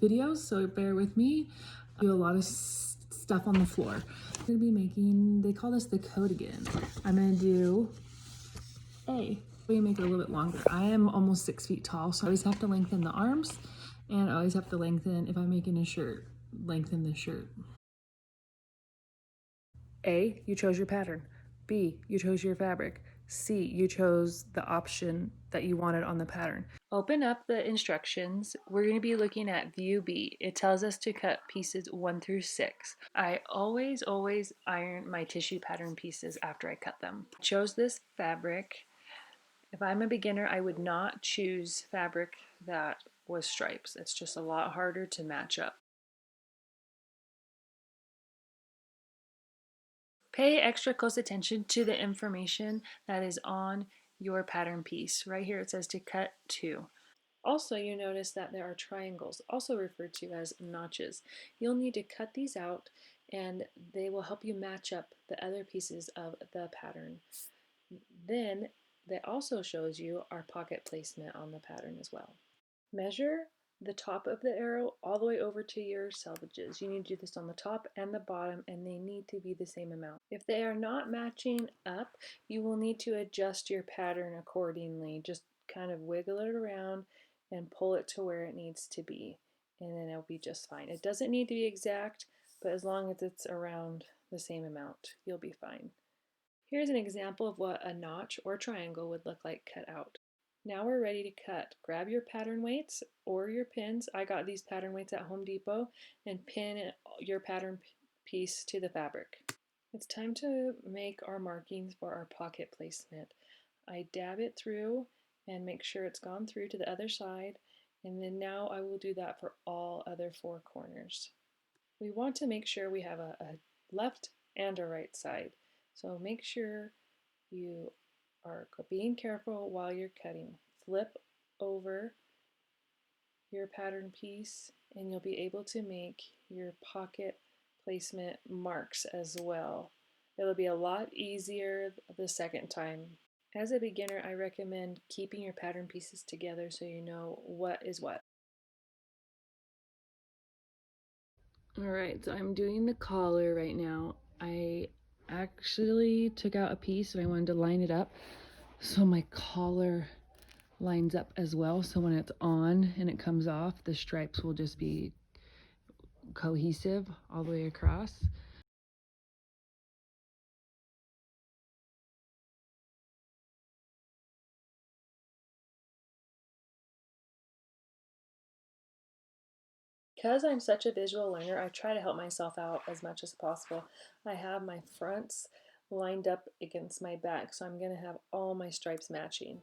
videos, so bear with me. I do a lot of stuff on the floor. I'm gonna be making, they call this the coat again. I'm gonna do A. We make it a little bit longer. I am almost 6 feet tall, so I always have to lengthen the arms, and I always have to lengthen, if I'm making a shirt, lengthen the shirt. A, you chose your pattern. B, you chose your fabric. C, you chose the option that you wanted on the pattern. Open up the instructions. We're going to be looking at view B. It tells us to cut pieces 1 through 6. I always iron my tissue pattern pieces after I cut them. I chose this fabric. If I'm a beginner, I would not choose fabric that was stripes. It's just a lot harder to match up. Pay extra close attention to the information that is on your pattern piece. Right here it says to cut 2. Also, you notice that there are triangles, also referred to as notches. You'll need to cut these out and they will help you match up the other pieces of the pattern. Then that also shows you our pocket placement on the pattern as well. Measure the top of the arrow all the way over to your selvages. You need to do this on the top and the bottom, and they need to be the same amount. If they are not matching up, you will need to adjust your pattern accordingly. Just kind of wiggle it around and pull it to where it needs to be, and then it'll be just fine. It doesn't need to be exact, but as long as it's around the same amount, you'll be fine. Here's an example of what a notch or triangle would look like cut out. Now we're ready to cut. Grab your pattern weights or your pins. I got these pattern weights at Home Depot, and pin your pattern piece to the fabric. It's time to make our markings for our pocket placement. I dab it through and make sure it's gone through to the other side, and then now I will do that for all other 4 corners. We want to make sure we have a left and a right side, so make sure you are being careful while you're cutting. Flip over your pattern piece and you'll be able to make your pocket placement marks as well. It'll be a lot easier the second time. As a beginner, I recommend keeping your pattern pieces together so you know what is what. Alright, so I'm doing the collar right now. I actually took out a piece and I wanted to line it up so my collar lines up as well, so when it's on and it comes off, the stripes will just be cohesive all the way across. Because I'm such a visual learner, I try to help myself out as much as possible. I have my fronts lined up against my back, so I'm going to have all my stripes matching.